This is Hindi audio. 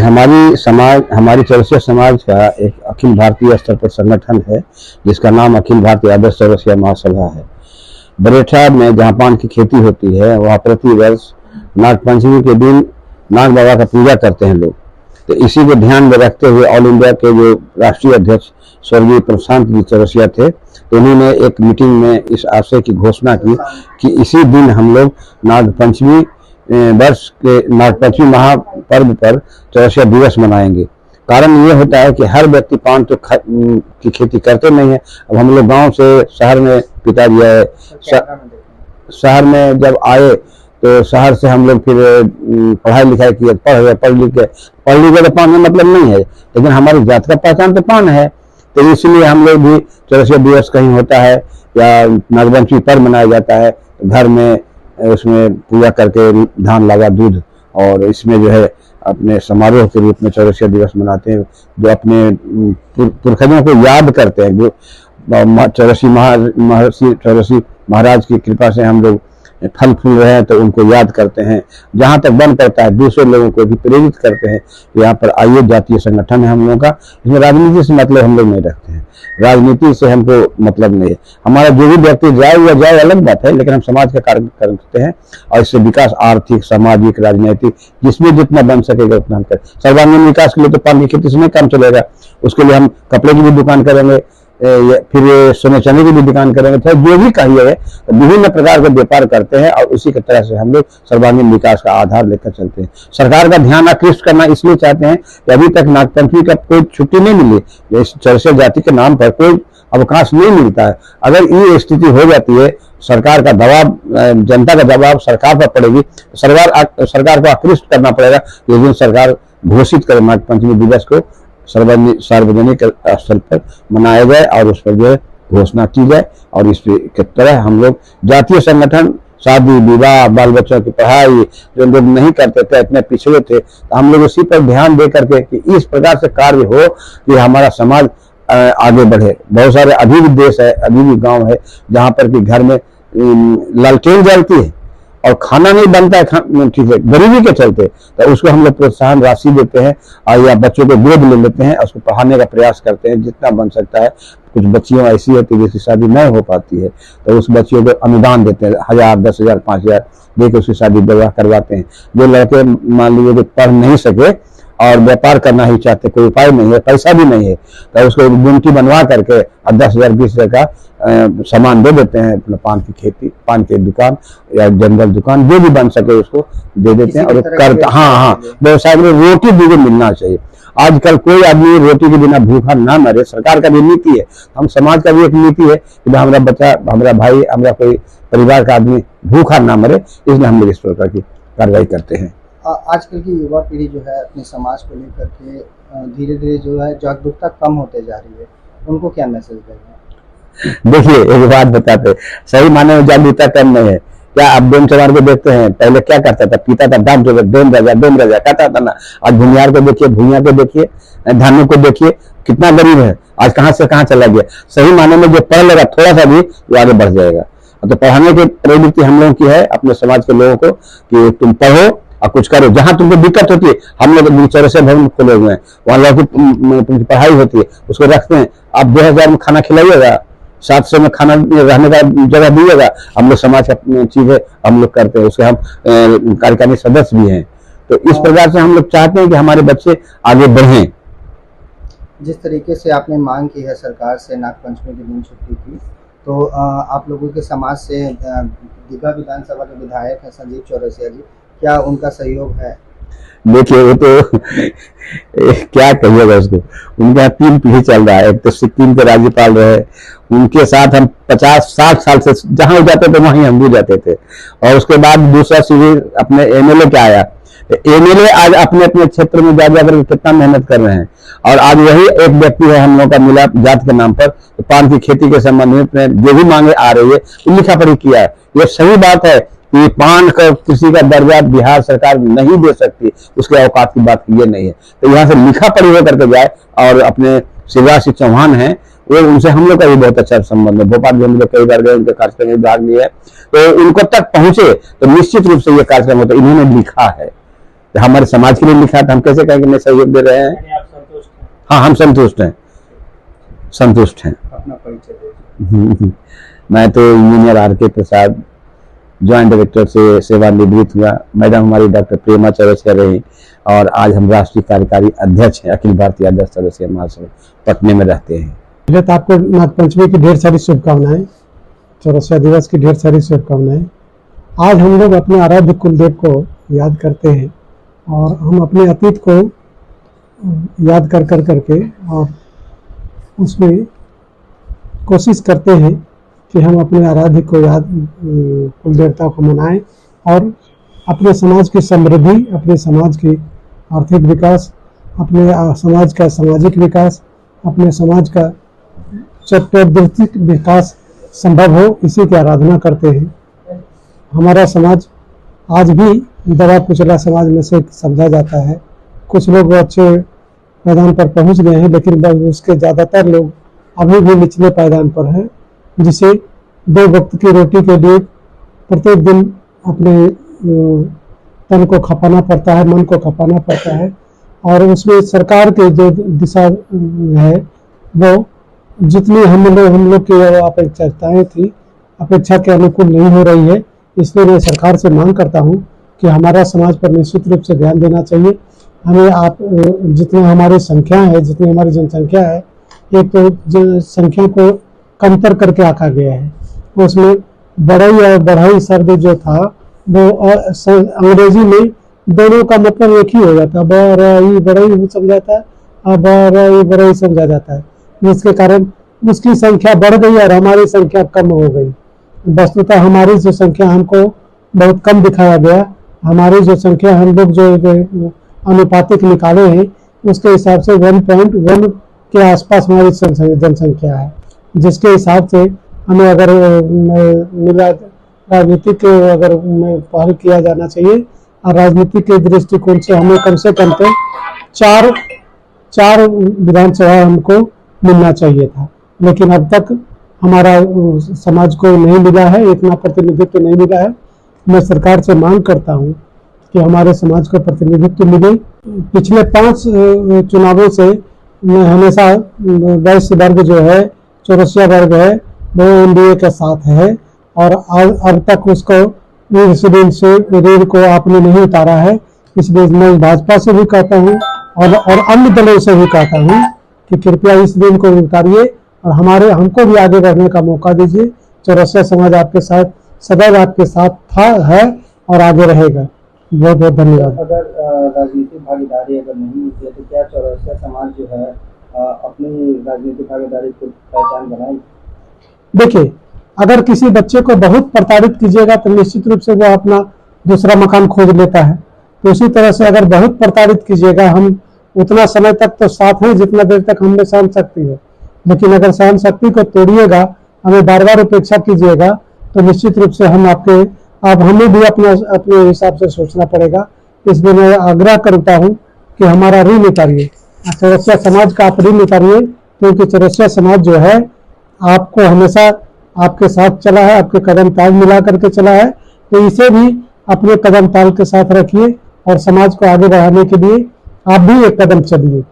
हमारी चौरसिया समाज का एक अखिल भारतीय स्तर पर संगठन है जिसका नाम अखिल भारतीय आदर्श चौरसिया महासभा है। बरेठा में जहाँ पान की खेती होती है वहाँ प्रति वर्ष नाग पंचमी के दिन नाग बाबा का पूजा करते हैं लोग। तो इसी को ध्यान में रखते हुए ऑल इंडिया के जो राष्ट्रीय अध्यक्ष स्वर्गीय प्रशांत जी चौरसिया थे, तो उन्होंने एक मीटिंग में इस आशय की घोषणा की कि इसी दिन हम लोग नाग पंचमी वर्ष के नाग पंचमी महापर्व पर चौरसिया दिवस मनाएंगे। कारण ये होता है कि हर व्यक्ति पान तो की खेती करते नहीं है। अब हम लोग गांव से शहर में पिताजी आए, शहर में जब आए तो शहर से हम लोग फिर पढ़ाई लिखाई किए, पढ़ लिख के तो पान में मतलब नहीं है, लेकिन हमारी जात का पहचान तो पान है। तो इसलिए हम लोग भी चौरसिया दिवस कहीं होता है या नागपंचमी पर्व मनाया जाता है, घर में उसमें पूजा करके धान लगा दूध, और इसमें जो है अपने समारोह के रूप में चौरसिया दिवस मनाते हैं, जो अपने पुरखों को याद करते हैं। जो महर्षि चौरसी महाराज की कृपा से हम लोग फल फूल रहे हैं तो उनको याद करते हैं। जहाँ तक बन पड़ता है दूसरे लोगों को भी प्रेरित करते हैं कि यहाँ पर आइए, जातीय संगठन है हम लोगों का। इसमें राजनीति से मतलब हम लोग नहीं रखते हैं, राजनीति से हमको मतलब नहीं है। हमारा जो भी व्यक्ति जाए या जाए अलग बात है, लेकिन हम समाज का कार्य करते हैं और इससे विकास आर्थिक, सामाजिक, राजनीतिक जिसमें जितना बन सकेगा उतना हम करें। सर्वांगीण विकास के लिए तो पान की खेती से नहीं काम चलेगा, उसके लिए हम कपड़े की भी दुकान करेंगे, फिर सोने चांदी की भी दुकान करेंगे, तो जो भी कहिए विभिन्न प्रकार के व्यापार करते हैं और उसी की तरह से हम लोग सर्वांगीण विकास का आधार लेकर चलते हैं। सरकार का ध्यान आकृष्ट करना इसलिए चाहते हैं कि अभी तक नागपंचमी का कोई छुट्टी नहीं मिली, चौरसिया जाति के नाम पर कोई अवकाश नहीं मिलता है। अगर ये स्थिति हो जाती है, सरकार का दबाव, जनता का दबाव सरकार पर पड़ेगी, तो सरकार को आकृष्ट करना पड़ेगा। जिस दिन सरकार घोषित करे नागपंचमी दिवस को सार्वजनिक स्थल पर मनाया जाए और उस पर जो है घोषणा की जाए, और इस के तरह हम लोग जातीय संगठन, शादी विवाह, बाल बच्चों की पढ़ाई जो लोग नहीं करते थे, इतने पिछड़े थे, तो हम लोग उसी पर ध्यान दे करके कि इस प्रकार से कार्य हो कि हमारा समाज आगे बढ़े। बहुत सारे अभी भी देश है, अभी भी गांव है जहाँ पर कि घर में लालटेन जलती है और खाना नहीं बनता है, ठीक है, गरीबी के चलते, तो उसको हम लोग प्रोत्साहन राशि देते हैं और या बच्चों को गोद ले लेते हैं, उसको पढ़ाने का प्रयास करते हैं जितना बन सकता है। कुछ बच्चियों ऐसी होती है जिसकी शादी नहीं हो पाती है, तो उस बच्चियों को अनुदान देते हैं, 1000, 10,000, 5,000 देकर उसकी शादी विवाह करवाते हैं। जो लड़के मान लीजिए कि पढ़ नहीं सके और व्यापार करना ही चाहते, कोई उपाय नहीं है, पैसा भी नहीं है, तो उसको गुमटी बनवा करके और 10,000, 20,000 का सामान दे देते हैं। अपना पान की खेती, पान की दुकान या जनरल दुकान जो भी बन सके उसको दे देते हैं और करता। हाँ, व्यवसाय में रोटी भी मिलना चाहिए। आजकल कोई आदमी रोटी के बिना भूखा ना मरे, सरकार का भी नीति है, हम समाज का भी एक नीति है कि हमारा बच्चा, हमारा भाई, हमारा कोई परिवार का आदमी भूखा ना मरे, इसलिए हम लोग इस प्रकार की कार्रवाई करते हैं। आजकल की युवा पीढ़ी जो है अपने समाज को लेकर के धीरे धीरे जो है जागरूकता कम होते जा रही है, उनको क्या मैसेज देंगे? देखिए, एक बात बताते, सही माने में जागरूकता कम नहीं है। क्या आप डोम चमार को देखते हैं, पहले क्या करता था, पीता था डांट डोम राजा कहता था ना। आज भूमियार को देखिए, भूमिया को देखिए, धानु को देखिए, कितना गरीब है, आज कहाँ से कहाँ चला गया। सही माने में जो पढ़ लेगा थोड़ा सा भी, वो आगे बढ़ जाएगा। तो पढ़ाने की प्रवृत्ति हम लोगों की है अपने समाज के लोगों को कि तुम पढ़ो और कुछ करो। जहां तुमको दिक्कत होती है, हम लोग चौरसिया भवन खोले हुए हैं, वहां लोगों की पढ़ाई होती है, उसको रखते हैं। आप 2000 में खाना खिलाइएगा, 700 में खाना रहने का जगह दीजिएगा। हम लोग समाज का चीजें हम लोग करते हैं, उसके हम कार्यकारिणी सदस्य भी हैं। तो इस प्रकार से हम लोग चाहते हैं कि हमारे बच्चे आगे बढ़ें। जिस तरीके से आपने मांग की है सरकार से नागपंचमी के दिन छुट्टी की, तो आप लोगों के समाज से दीघा विधानसभा के विधायक है संजीव चौरसिया जी, क्या उनका सहयोग है? देखिए, वो तो क्या कहिएगा उसको, उनके यहाँ 3 पीढ़ी चल रहा है। एक तो सिक्किम के राज्यपाल रहे, उनके साथ हम 50-60 साल से जहां जाते थे वहीं हम भी जाते थे। और उसके बाद दूसरा शिविर अपने एमएलए का आया। एमएलए आज अपने अपने क्षेत्र में जा जाकर कितना मेहनत कर रहे हैं, और आज वही एक व्यक्ति है हम लोग का मिला जात के नाम पर, तो पान की खेती के संबंध में जो भी मांगे आ रही है तो लिखा पढ़ी किया है। ये सही बात है कि पान का किसी का दर्जा बिहार सरकार नहीं दे सकती, उसके औकात की बात ये नहीं है। तो यहाँ से लिखा पढ़ी होकर के जाए, और अपने शिवराज सिंह चौहान हैं, वो उनसे हम लोग का भी बहुत अच्छा संबंध है। भोपाल भी हम लोग कई बार गए, उनके कार्यक्रम में भाग लिया, तो उनको तक पहुंचे तो निश्चित रूप से ये कार्यक्रम होता है। इन्होंने लिखा है, हमारे समाज के लिए लिखा था, हम कैसे कहेंगे नहीं सहयोग दे रहे हैं। हाँ, हम संतुष्ट हैं, संतुष्ट हैं। अपना परिचय मैं तो इंजीनियर आर.के. प्रसाद, ज्वाइंट डायरेक्टर से सेवानिवृत्त हुआ। मैडम हमारी डॉक्टर प्रेमा चौरसिया रही और आज हम राष्ट्रीय कार्यकारी अध्यक्ष हैं अखिल भारतीय आदर्श चौरसिया महासभा, पटने में रहते हैं। पहले तो आपको नागपंचमी की ढेर सारी शुभकामनाएं, चौरसिया दिवस की ढेर सारी शुभकामनाएं। आज हम लोग अपने आराध्य कुलदेव को याद करते हैं और हम अपने अतीत को याद कर करके और उसमें कोशिश करते हैं कि हम अपने आराध्य को याद, कुल देवता को मनाएं और अपने समाज की समृद्धि, अपने समाज की आर्थिक विकास, अपने समाज का सामाजिक विकास, अपने समाज का चतुर्दिक विकास संभव हो, इसी की आराधना करते हैं। हमारा समाज आज भी दबा कुचला समाज में से समझा जाता है। कुछ लोग अच्छे मैदान पर पहुंच गए हैं, लेकिन उसके ज़्यादातर लोग अभी भी निचले पायदान पर हैं, जिसे 2 वक्त की रोटी के लिए प्रत्येक दिन अपने तन को खपाना पड़ता है, मन को खपाना पड़ता है। और उसमें सरकार के जो दिशा है वो जितनी हम लोग की अपेक्षाएं थी, अपेक्षा के अनुकूल नहीं हो रही है। इसलिए मैं सरकार से मांग करता हूं कि हमारा समाज पर निश्चित रूप से ध्यान देना चाहिए। हमें आप जितनी हमारी संख्या है, जितनी हमारी जनसंख्या है, एक तो संख्या को कमतर करके आका गया है। उसमें बढ़ई और बढ़ई शब्द जो था वो अंग्रेजी में दोनों का मतलब एक ही हो जाता है, बढ़ई समझा जाता है, बढ़ई समझा जाता है, जिसके कारण उसकी संख्या बढ़ गई और हमारी संख्या कम हो गई। वस्तुतः हमारी जो संख्या हमको बहुत कम दिखाया गया। हमारी जो संख्या हम लोग जो अनुपातिक निकाले हैं उसके हिसाब से 1.1 के आसपास हमारी जनसंख्या है, जिसके हिसाब से हमें अगर मिला राजनीतिक अगर पहल किया जाना चाहिए और राजनीति के दृष्टिकोण से हमें कम से कम तो चार विधानसभा हमको मिलना चाहिए था, लेकिन अब तक हमारा समाज को नहीं मिला है, इतना प्रतिनिधित्व नहीं मिला है। मैं सरकार से मांग करता हूं कि हमारे समाज को प्रतिनिधित्व मिले। पिछले 5 चुनावों से हमेशा वैश्य वर्ग जो है, चौरसिया वर्ग है, वो एनडीए के साथ है और अब तक उसको इस ऋण से ऋण को आपने नहीं उतारा है। इसलिए मैं भाजपा से भी कहता हूँ और अन्य दलों से भी कहता हूँ कि कृपया इस ऋण को उतारिए और हमको भी आगे बढ़ने का मौका दीजिए। चौरसिया समाज आपके साथ सदैव आपके साथ था, है और आगे रहेगा। बहुत बहुत धन्यवाद। अगर राजनीतिक भागीदारी अगर नहीं मिलती है तो क्या चौरसिया समाज जो है अपनी राजनीतिक भागीदारी को पहचान बनाएगी? देखिए, अगर किसी बच्चे को बहुत प्रताड़ित कीजिएगा तो निश्चित रूप से वो अपना दूसरा मकान खोज लेता है। तो इसी तरह से अगर बहुत प्रताड़ित कीजिएगा, हम उतना समय तक तो साथ हैं जितना देर तक हमें सहन शक्ति है, लेकिन अगर सहन शक्ति को तोड़िएगा, हमें बार बार उपेक्षा कीजिएगा, तो निश्चित रूप से हमें भी अपने हिसाब से सोचना पड़ेगा। इसलिए मैं आग्रह करता हूं कि हमारा ऋण उतारिए, चौरसिया समाज का आप ऋण उतारिए, क्योंकि चौरसिया समाज जो है आपको हमेशा आपके साथ चला है, आपके कदम ताल मिला करके चला है। तो इसे भी अपने कदम ताल के साथ रखिए और समाज को आगे बढ़ाने के लिए आप भी एक कदम चलिए।